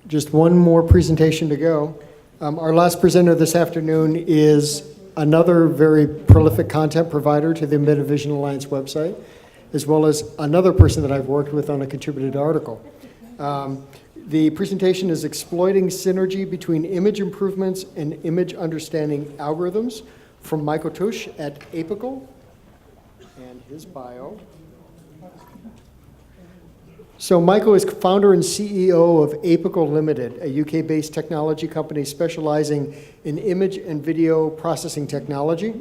Just one more presentation to go. Our last presenter this afternoon is another very prolific content provider to the Embedded Vision Alliance website, as well as another person that I've worked with on a contributed article. The presentation is exploiting synergy between image improvements and image understanding algorithms from Michael Tusch at Apical, and his bio. So Michael is founder and CEO of Apical Limited, a UK-based technology company specializing in image and video processing technology.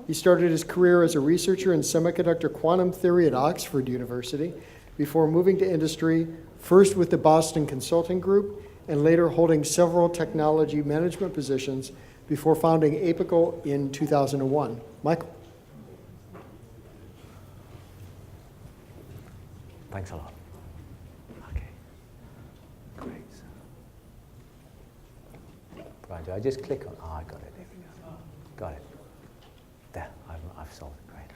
He started his career as a researcher in semiconductor quantum theory at Oxford University before moving to industry, first with the Boston Consulting Group and later holding several technology management positions before founding Apical in 2001. Michael. Thanks a lot. Right, do I just click on? Oh, I got it. There we go. Got it. There, I've solved it. Great.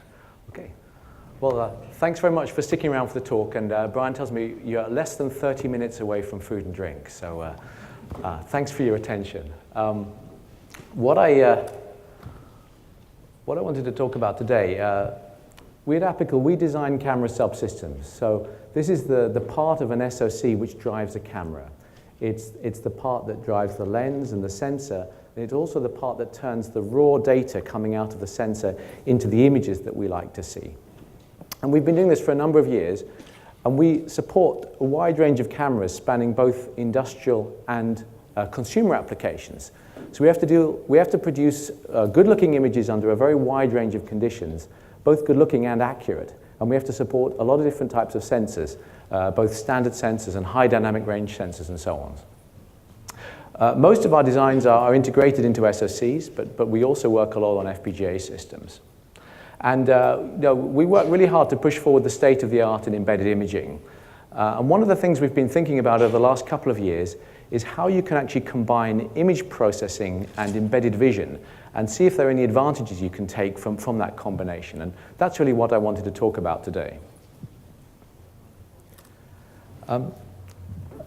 Okay. Well, thanks very much for sticking around for the talk. And Brian tells me you're less than 30 minutes away from food and drink. So thanks for your attention. What I wanted to talk about today, we at Apical, we design camera subsystems. So this is the part of an SoC which drives a camera. It's the part that drives the lens and the sensor, and it's also the part that turns the raw data coming out of the sensor into the images that we like to see. And we've been doing this for a number of years, and we support a wide range of cameras spanning both industrial and consumer applications. So we have to produce good-looking images under a very wide range of conditions, both good-looking and accurate. And we have to support a lot of different types of sensors, both standard sensors and high dynamic range sensors and so on. Most of our designs are integrated into SoCs, but we also work a lot on FPGA systems. And we work really hard to push forward the state of the art in embedded imaging. And one of the things we've been thinking about over the last couple of years is how you can actually combine image processing and embedded vision and see if there are any advantages you can take from that combination. And that's really what I wanted to talk about today.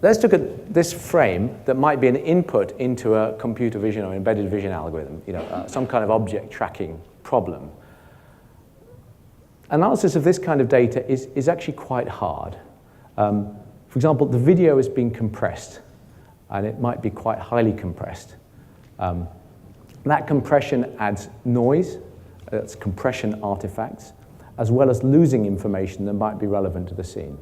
Let's look at this frame that might be an input into a computer vision or embedded vision algorithm, some kind of object tracking problem. Analysis of this kind of data is actually quite hard. For example, the video is being compressed, and it might be quite highly compressed. That compression adds noise, that's compression artifacts, as well as losing information that might be relevant to the scene.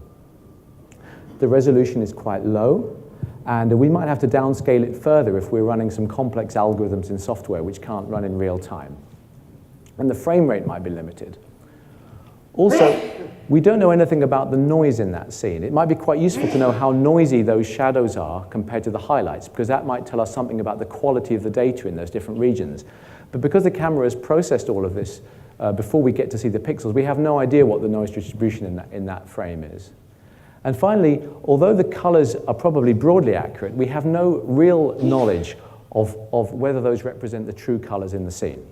The resolution is quite low, and we might have to downscale it further if we're running some complex algorithms in software which can't run in real time. And the frame rate might be limited. Also, we don't know anything about the noise in that scene. It might be quite useful to know how noisy those shadows are compared to the highlights, because that might tell us something about the quality of the data in those different regions. But because the camera has processed all of this before we get to see the pixels, we have no idea what the noise distribution in that frame is. And finally, although the colors are probably broadly accurate, we have no real knowledge of whether those represent the true colors in the scene.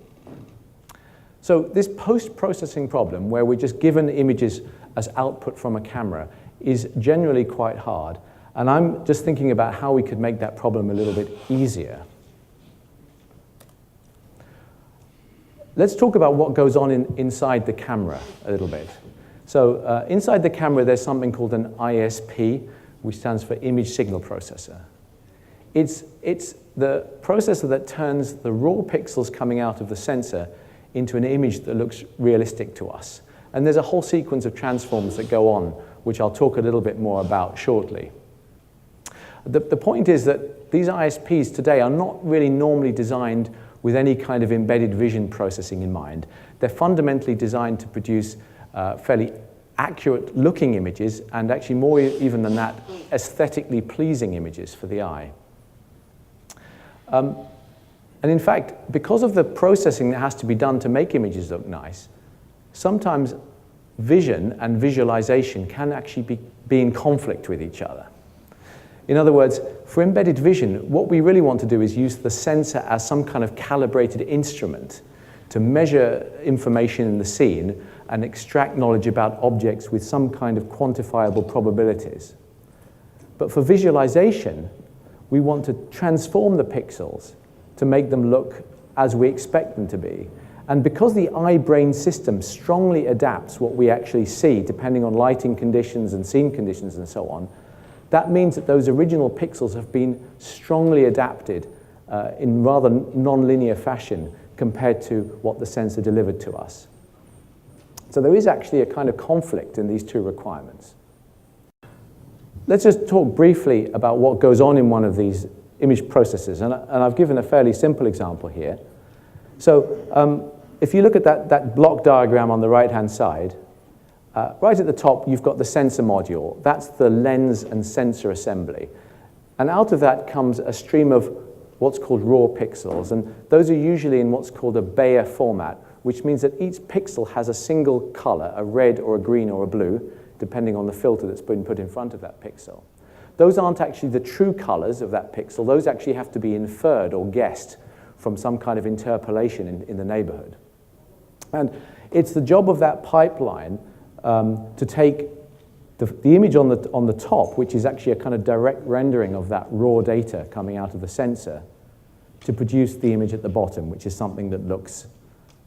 So this post-processing problem, where we're just given images as output from a camera, is generally quite hard. And I'm just thinking about how we could make that problem a little bit easier. Let's talk about what goes on inside the camera a little bit. So inside the camera, there's something called an ISP, which stands for Image Signal Processor. It's the processor that turns the raw pixels coming out of the sensor into an image that looks realistic to us. And there's a whole sequence of transforms that go on, which I'll talk a little bit more about shortly. The point is that these ISPs today are not really normally designed with any kind of embedded vision processing in mind. They're fundamentally designed to produce fairly accurate looking images, and actually more even than that, aesthetically pleasing images for the eye. And in fact, because of the processing that has to be done to make images look nice, sometimes vision and visualization can actually be in conflict with each other. In other words, for embedded vision, what we really want to do is use the sensor as some kind of calibrated instrument to measure information in the scene and extract knowledge about objects with some kind of quantifiable probabilities. But for visualization, we want to transform the pixels to make them look as we expect them to be. And because the eye-brain system strongly adapts what we actually see, depending on lighting conditions and scene conditions and so on, that means that those original pixels have been strongly adapted in rather non-linear fashion compared to what the sensor delivered to us. So there is actually a kind of conflict in these two requirements. Let's just talk briefly about what goes on in one of these image processors. And I've given a fairly simple example here. So if you look at that block diagram on the right-hand side, right at the top, you've got the sensor module. That's the lens and sensor assembly. And out of that comes a stream of what's called raw pixels. And those are usually in what's called a Bayer format, which means that each pixel has a single color, a red or a green or a blue, depending on the filter that's been put in front of that pixel. Those aren't actually the true colors of that pixel. Those actually have to be inferred or guessed from some kind of interpolation in the neighborhood. And it's the job of that pipeline to take the image on the top, which is actually a kind of direct rendering of that raw data coming out of the sensor, to produce the image at the bottom, which is something that looks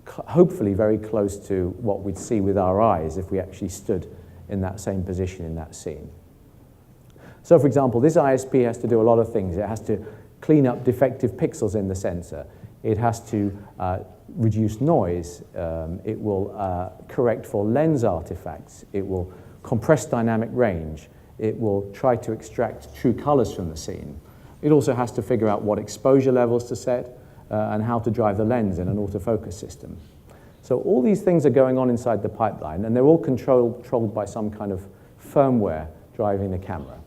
hopefully very close to what we'd see with our eyes if we actually stood in that same position in that scene. So for example, this ISP has to do a lot of things. It has to clean up defective pixels in the sensor. It has to reduce noise. It will correct for lens artifacts. It will compress dynamic range. It will try to extract true colors from the scene. It also has to figure out what exposure levels to set and how to drive the lens in an autofocus system. So all these things are going on inside the pipeline, and they're all controlled by some kind of firmware driving the camera.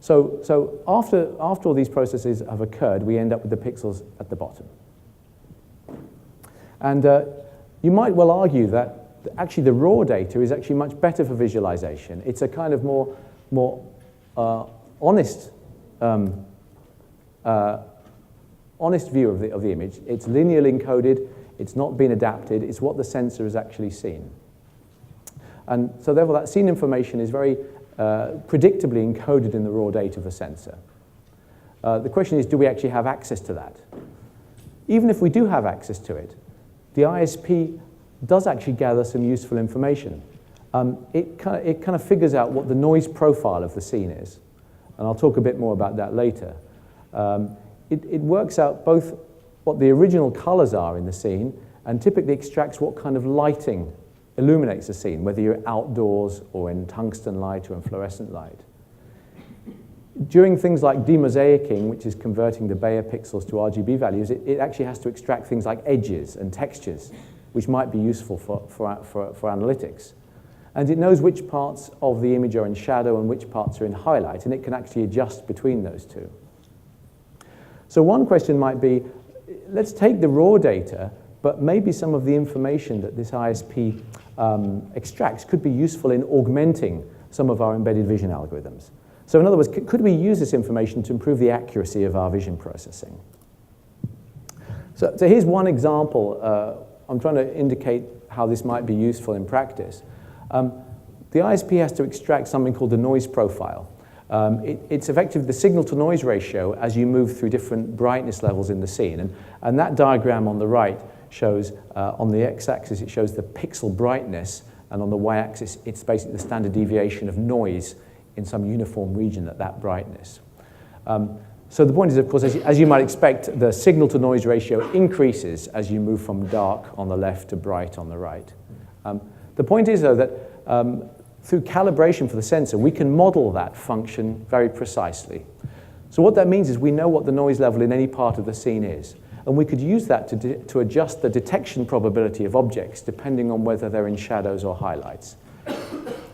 So after all these processes have occurred, we end up with the pixels at the bottom. And you might well argue that actually the raw data is actually much better for visualization. It's a kind of more honest view of the image. It's linearly encoded. It's not been adapted. It's what the sensor has actually seen. And so therefore that scene information is very predictably encoded in the raw data of the sensor. The question is, do we actually have access to that? Even if we do have access to it, the ISP does actually gather some useful information. It kind of figures out what the noise profile of the scene is. And I'll talk a bit more about that later. It works out both what the original colors are in the scene and typically extracts what kind of lighting illuminates the scene, whether you're outdoors or in tungsten light or in fluorescent light. During things like demosaicing, which is converting the Bayer pixels to RGB values, it actually has to extract things like edges and textures, which might be useful for analytics. And it knows which parts of the image are in shadow and which parts are in highlight, and it can actually adjust between those two. So one question might be, let's take the raw data, but maybe some of the information that this ISP extracts could be useful in augmenting some of our embedded vision algorithms. So in other words, could we use this information to improve the accuracy of our vision processing? So here's one example. I'm trying to indicate how this might be useful in practice. The ISP has to extract something called the noise profile. It's effectively the signal-to-noise ratio as you move through different brightness levels in the scene. And that diagram on the right shows, on the x-axis, it shows the pixel brightness, and on the y-axis, it's basically the standard deviation of noise in some uniform region at that brightness. So the point is, of course, as you might expect, the signal-to-noise ratio increases as you move from dark on the left to bright on the right. The point is, though, that through calibration for the sensor, we can model that function very precisely. So what that means is we know what the noise level in any part of the scene is, and we could use that to adjust the detection probability of objects depending on whether they're in shadows or highlights.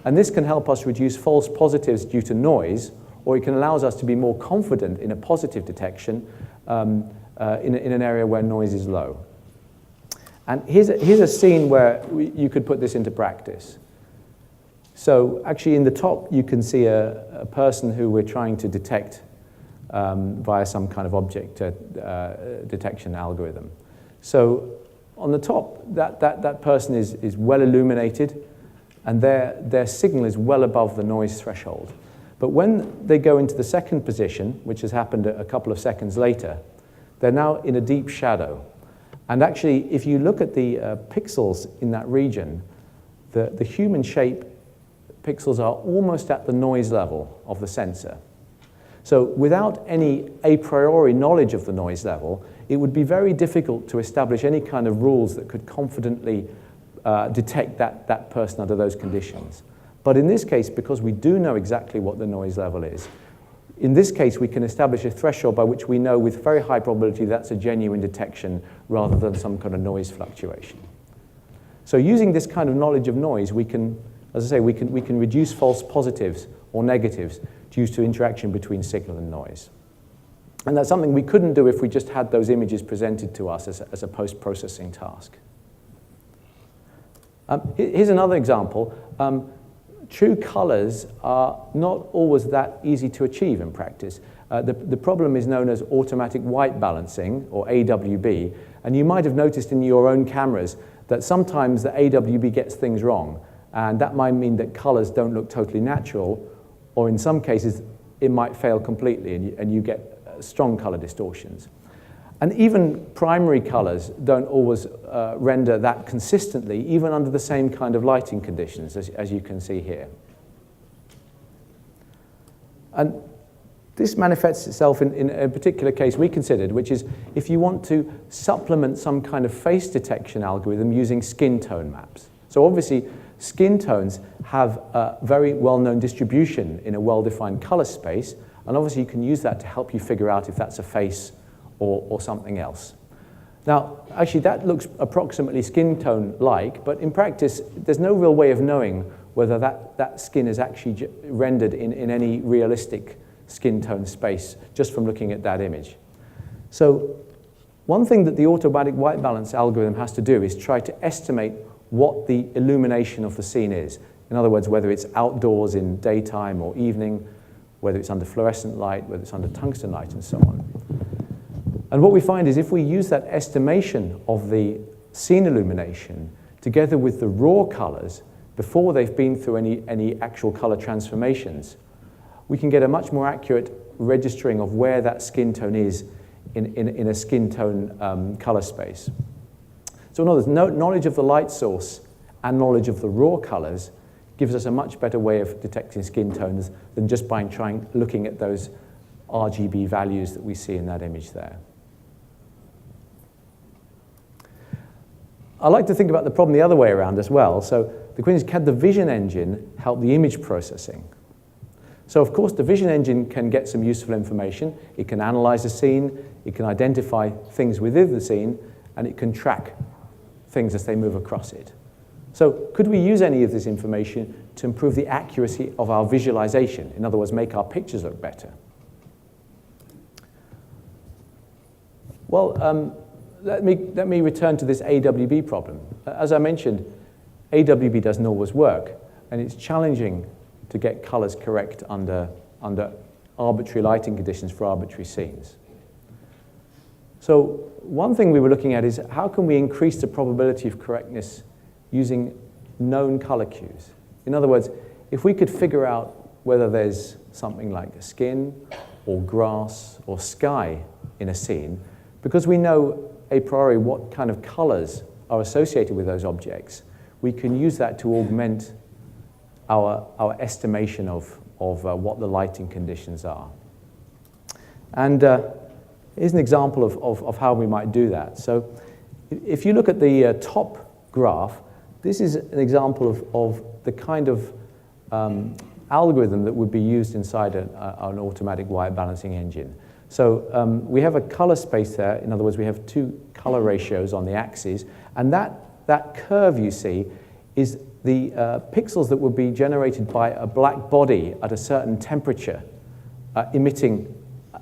And this can help us reduce false positives due to noise, or it can allow us to be more confident in a positive detection in an area where noise is low. And here's a scene where you could put this into practice. So actually in the top, you can see a person who we're trying to detect via some kind of object detection algorithm. So on the top, that person is well illuminated, and their signal is well above the noise threshold. But when they go into the second position, which has happened a couple of seconds later, they're now in a deep shadow. And actually, if you look at the pixels in that region, the human shape pixels are almost at the noise level of the sensor. So without any a priori knowledge of the noise level, it would be very difficult to establish any kind of rules that could confidently detect that person under those conditions. But in this case, because we do know exactly what the noise level is, in this case, we can establish a threshold by which we know with very high probability that's a genuine detection rather than some kind of noise fluctuation. So using this kind of knowledge of noise, we can, as I say, we can reduce false positives or negatives due to interaction between signal and noise. And that's something we couldn't do if we just had those images presented to us as a post-processing task. Here's another example. True colors are not always that easy to achieve in practice. The problem is known as automatic white balancing, or AWB, and you might have noticed in your own cameras that sometimes the AWB gets things wrong, and that might mean that colors don't look totally natural, or in some cases it might fail completely and you get strong color distortions. And even primary colors don't always render that consistently, even under the same kind of lighting conditions, as you can see here. And this manifests itself in a particular case we considered, which is if you want to supplement some kind of face detection algorithm using skin tone maps. So obviously, skin tones have a very well-known distribution in a well-defined color space, and obviously you can use that to help you figure out if that's a face or something else. Now, actually, that looks approximately skin tone-like, but in practice, there's no real way of knowing whether that skin is actually rendered in any realistic skin tone space just from looking at that image. So one thing that the automatic white balance algorithm has to do is try to estimate what the illumination of the scene is. In other words, whether it's outdoors in daytime or evening, whether it's under fluorescent light, whether it's under tungsten light, and so on. And what we find is if we use that estimation of the scene illumination together with the raw colors before they've been through any actual color transformations, we can get a much more accurate registering of where that skin tone is in a skin tone color space. So in other words, knowledge of the light source and knowledge of the raw colors gives us a much better way of detecting skin tones than just by looking at those RGB values that we see in that image there. I like to think about the problem the other way around as well. So the question is, can the vision engine help the image processing? So of course, the vision engine can get some useful information. It can analyze a scene, it can identify things within the scene, and it can track things as they move across it. So could we use any of this information to improve the accuracy of our visualization? In other words, make our pictures look better? Well, let me return to this AWB problem. As I mentioned, AWB doesn't always work, and it's challenging to get colors correct under arbitrary lighting conditions for arbitrary scenes. So one thing we were looking at is how can we increase the probability of correctness using known color cues? In other words, if we could figure out whether there's something like skin or grass or sky in a scene, because we know a priori what kind of colors are associated with those objects, we can use that to augment our estimation of what the lighting conditions are. And here's an example of how we might do that. So if you look at the top graph, this is an example of the kind of algorithm that would be used inside an automatic white balancing engine. So we have a color space there. In other words, we have two color ratios on the axes, and that curve you see is the pixels that would be generated by a black body at a certain temperature, emitting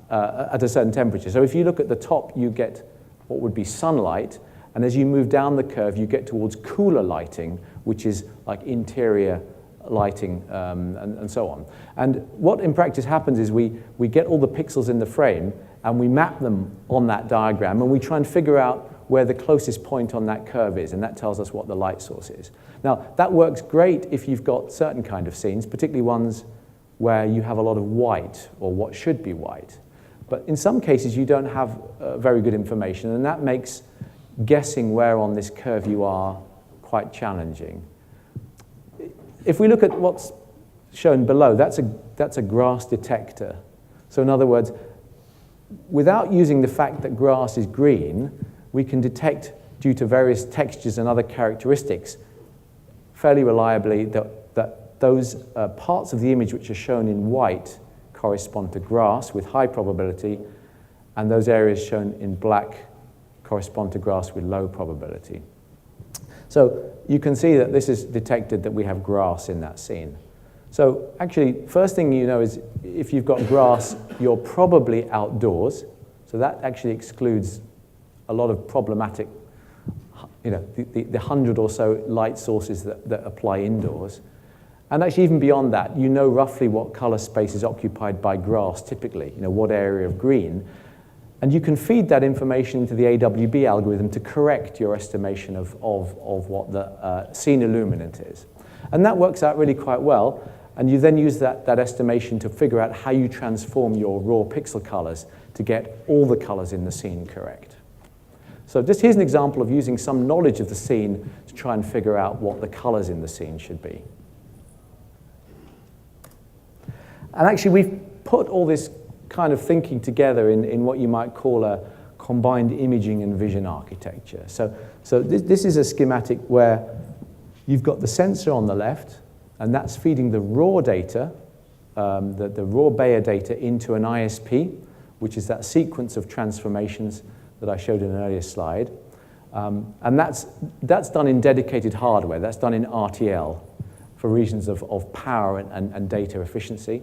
at a certain temperature. So if you look at the top, you get what would be sunlight, and as you move down the curve, you get towards cooler lighting, which is like interior lighting and so on. And what in practice happens is we get all the pixels in the frame and we map them on that diagram, and we try and figure out where the closest point on that curve is, and that tells us what the light source is. Now, that works great if you've got certain kind of scenes, particularly ones where you have a lot of white, or what should be white. But in some cases, you don't have very good information, and that makes guessing where on this curve you are quite challenging. If we look at what's shown below, that's a grass detector. So in other words, without using the fact that grass is green, we can detect, due to various textures and other characteristics, fairly reliably that those parts of the image which are shown in white correspond to grass with high probability, and those areas shown in black correspond to grass with low probability. So you can see that this is detected that we have grass in that scene. So actually, first thing you know is if you've got grass, you're probably outdoors. So that actually excludes a lot of problematic, the 100 or so light sources that apply indoors. And actually, even beyond that, you know roughly what color space is occupied by grass typically, what area of green. And you can feed that information into the AWB algorithm to correct your estimation of what the scene illuminant is. And that works out really quite well. And you then use that estimation to figure out how you transform your raw pixel colors to get all the colors in the scene correct. So just here's an example of using some knowledge of the scene to try and figure out what the colors in the scene should be. And actually, we've put all this kind of thinking together in what you might call a combined imaging and vision architecture. So this is a schematic where you've got the sensor on the left, and that's feeding the raw data, the raw Bayer data into an ISP, which is that sequence of transformations that I showed in an earlier slide. And that's done in dedicated hardware. That's done in RTL for reasons of power and data efficiency.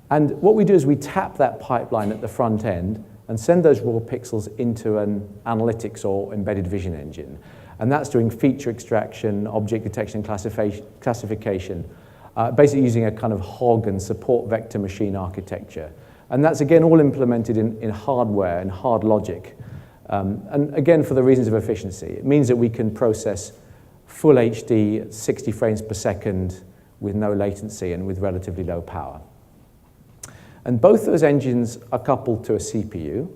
And what we do is we tap that pipeline at the front end and send those raw pixels into an analytics or embedded vision engine. And that's doing feature extraction, object detection, classification, basically using a kind of HOG and support vector machine architecture. And that's, again, all implemented in hardware and hard logic. And again, for the reasons of efficiency. It means that we can process full HD at 60 frames per second with no latency and with relatively low power. And both those engines are coupled to a CPU,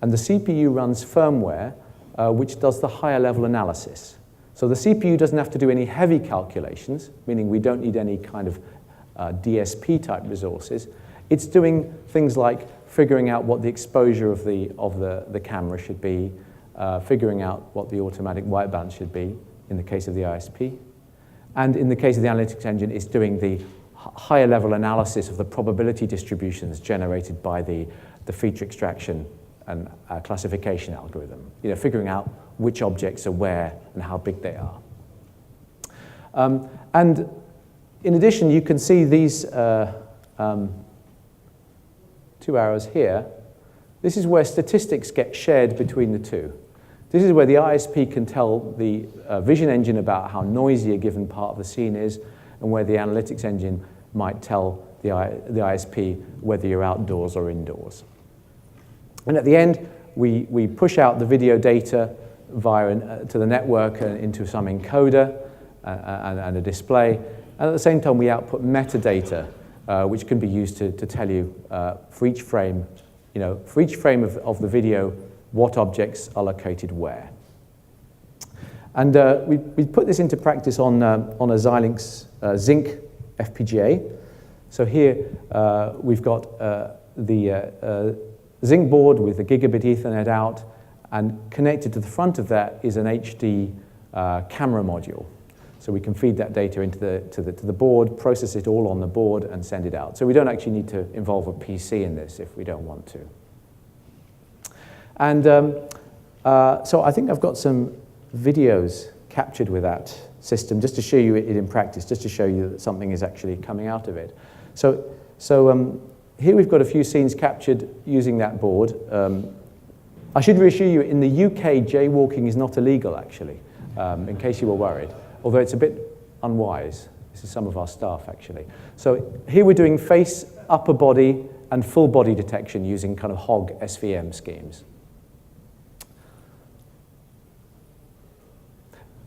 and the CPU runs firmware which does the higher level analysis. So the CPU doesn't have to do any heavy calculations, meaning we don't need any kind of DSP type resources. It's doing things like figuring out what the exposure of the camera should be, figuring out what the automatic white balance should be in the case of the ISP. And in the case of the analytics engine, it's doing the higher level analysis of the probability distributions generated by the feature extraction and classification algorithm, figuring out which objects are where and how big they are. And in addition, you can see these 2 arrows here. This is where statistics get shared between the two. This is where the ISP can tell the vision engine about how noisy a given part of the scene is, and where the analytics engine might tell the ISP whether you're outdoors or indoors. And at the end, we push out the video data to the network into some encoder and a display. And at the same time, we output metadata, which can be used to tell you for each frame, of the video, what objects are located where. And we put this into practice on a Xilinx Zynq FPGA. So here we've got the Zynq board with the gigabit Ethernet out, and connected to the front of that is an HD camera module. So we can feed that data into the board, process it all on the board, and send it out. So we don't actually need to involve a PC in this if we don't want to. And so I think I've got some videos captured with that system just to show you it in practice, just to show you that something is actually coming out of it. So here we've got a few scenes captured using that board. I should reassure you, in the UK, jaywalking is not illegal, actually, in case you were worried, although it's a bit unwise. This is some of our staff, actually. So here we're doing face, upper body, and full body detection using kind of HOG SVM schemes.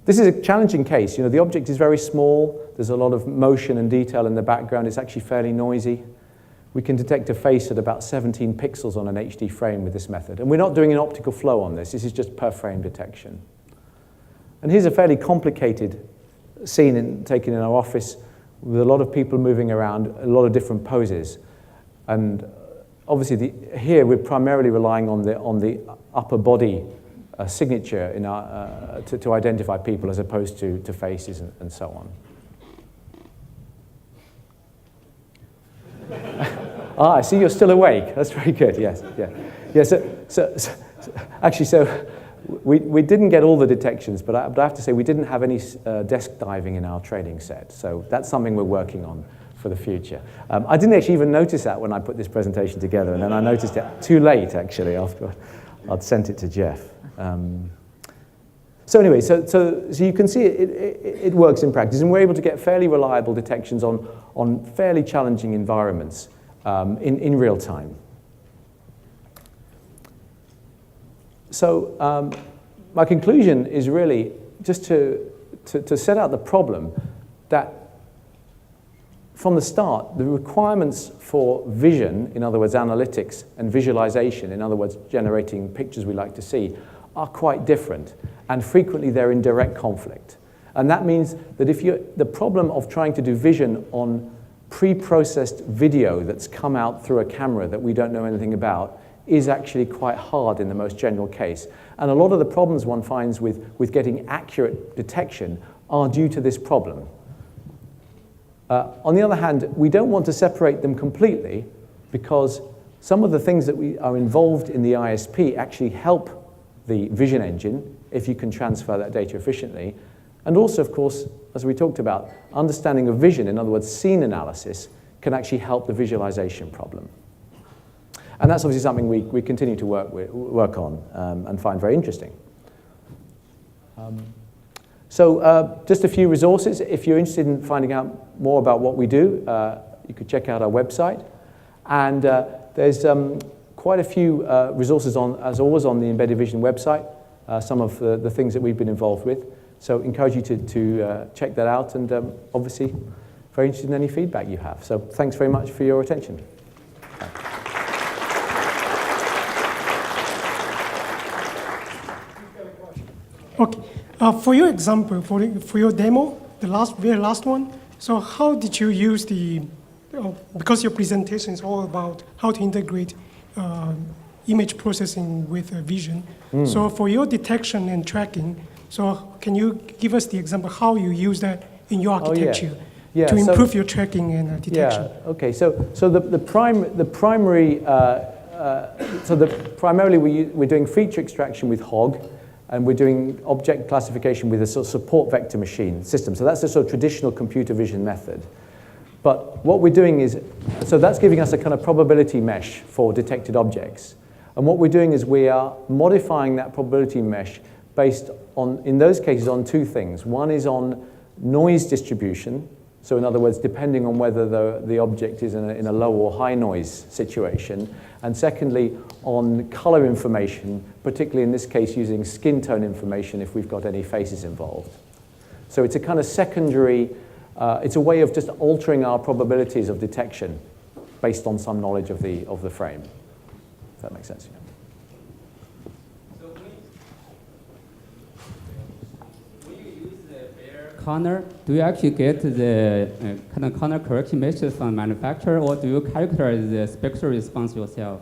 This is a challenging case. The object is very small. There's a lot of motion and detail in the background. It's actually fairly noisy. We can detect a face at about 17 pixels on an HD frame with this method. And we're not doing an optical flow on this. This is just per frame detection. And here's a fairly complicated scene taken in our office with a lot of people moving around, a lot of different poses. And obviously, here we're primarily relying on the upper body signature in to identify people as opposed to faces and so on. I see you're still awake. That's very good. Yes, yeah, yeah. So actually, we didn't get all the detections, but I have to say we didn't have any desk diving in our training set. So that's something we're working on for the future. I didn't actually even notice that when I put this presentation together, and then I noticed it too late actually after I'd sent it to Jeff. So anyway, so you can see it works in practice, and we're able to get fairly reliable detections on fairly challenging environments in real time. So my conclusion is really just to set out the problem that from the start, the requirements for vision, in other words, analytics, and visualization, in other words, generating pictures we like to see, are quite different, and frequently they're in direct conflict. And that means that the problem of trying to do vision on pre-processed video that's come out through a camera that we don't know anything about is actually quite hard in the most general case. And a lot of the problems one finds with getting accurate detection are due to this problem. On the other hand, we don't want to separate them completely because some of the things that we are involved in the ISP actually help the vision engine if you can transfer that data efficiently. And also, of course, as we talked about, understanding of vision, in other words, scene analysis, can actually help the visualization problem. And that's obviously something we continue to work on and find very interesting. So just a few resources. If you're interested in finding out more about what we do, you could check out our website. And there's quite a few resources, as always, on the Embedded Vision website, some of the things that we've been involved with. So encourage you to check that out, and obviously very interested in any feedback you have. So thanks very much for your attention. Okay. For your example, for your demo, the very last one, so how did you use because your presentation is all about how to integrate image processing with vision. So for your detection and tracking, so can you give us the example how you use that in your architecture to improve your tracking and detection? Yeah. Okay. So primarily we're doing feature extraction with HOG, and we're doing object classification with a sort of support vector machine system. So that's the sort of traditional computer vision method. But what we're doing is, so that's giving us a kind of probability mesh for detected objects. And what we're doing is we are modifying that probability mesh based on, in those cases, on two things. One is on noise distribution. So in other words, depending on whether the object is in a low or high noise situation. And secondly, on color information, particularly in this case using skin tone information if we've got any faces involved. So it's a kind of secondary, it's a way of just altering our probabilities of detection based on some knowledge of the frame. If that makes sense. Yeah. Corner, do you actually get the kind of corner correction message from manufacturer, or do you characterize the spectral response yourself?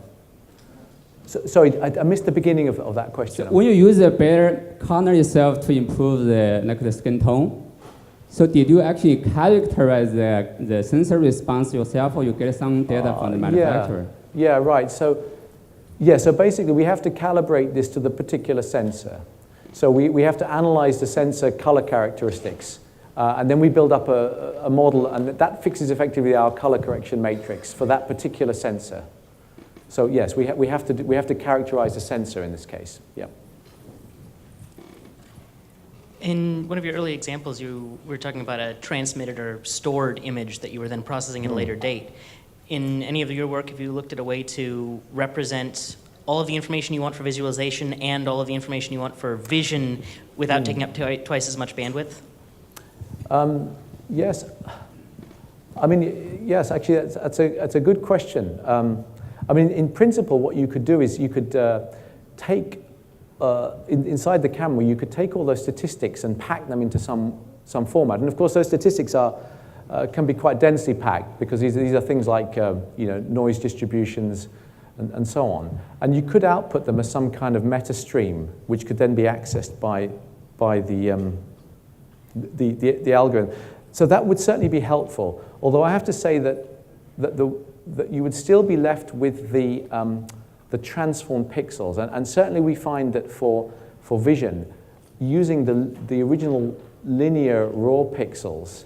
Sorry, I missed the beginning of that question. So when you use the Bayer corner yourself to improve the skin tone, so did you actually characterize the sensor response yourself, or you get some data from the manufacturer? Yeah, right. So basically we have to calibrate this to the particular sensor. So we have to analyze the sensor color characteristics, and then we build up a model, and that fixes effectively our color correction matrix for that particular sensor. So yes, we have to characterize the sensor in this case. Yeah. In one of your early examples, you were talking about a transmitted or stored image that you were then processing at a later date. In any of your work, have you looked at a way to represent all of the information you want for visualization and all of the information you want for vision without taking up twice as much bandwidth? Yes. I mean, yes, actually, that's a good question. I mean, in principle, what you could do is you could take, inside the camera, you could take all those statistics and pack them into some format. And of course, those statistics can be quite densely packed because these are things like noise distributions and so on. And you could output them as some kind of meta stream, which could then be accessed by the algorithm. So that would certainly be helpful. Although I have to say that you would still be left with the transformed pixels. And certainly we find that for vision, using the original linear raw pixels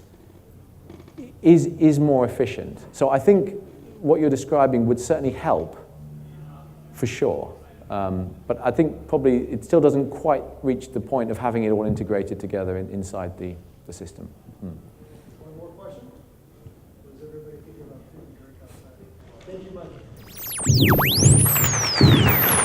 is more efficient. So I think what you're describing would certainly help, for sure. But I think probably it still doesn't quite reach the point of having it all integrated together inside the system. One more question? What is everybody thinking about food and drink outside? Thank you, Mike.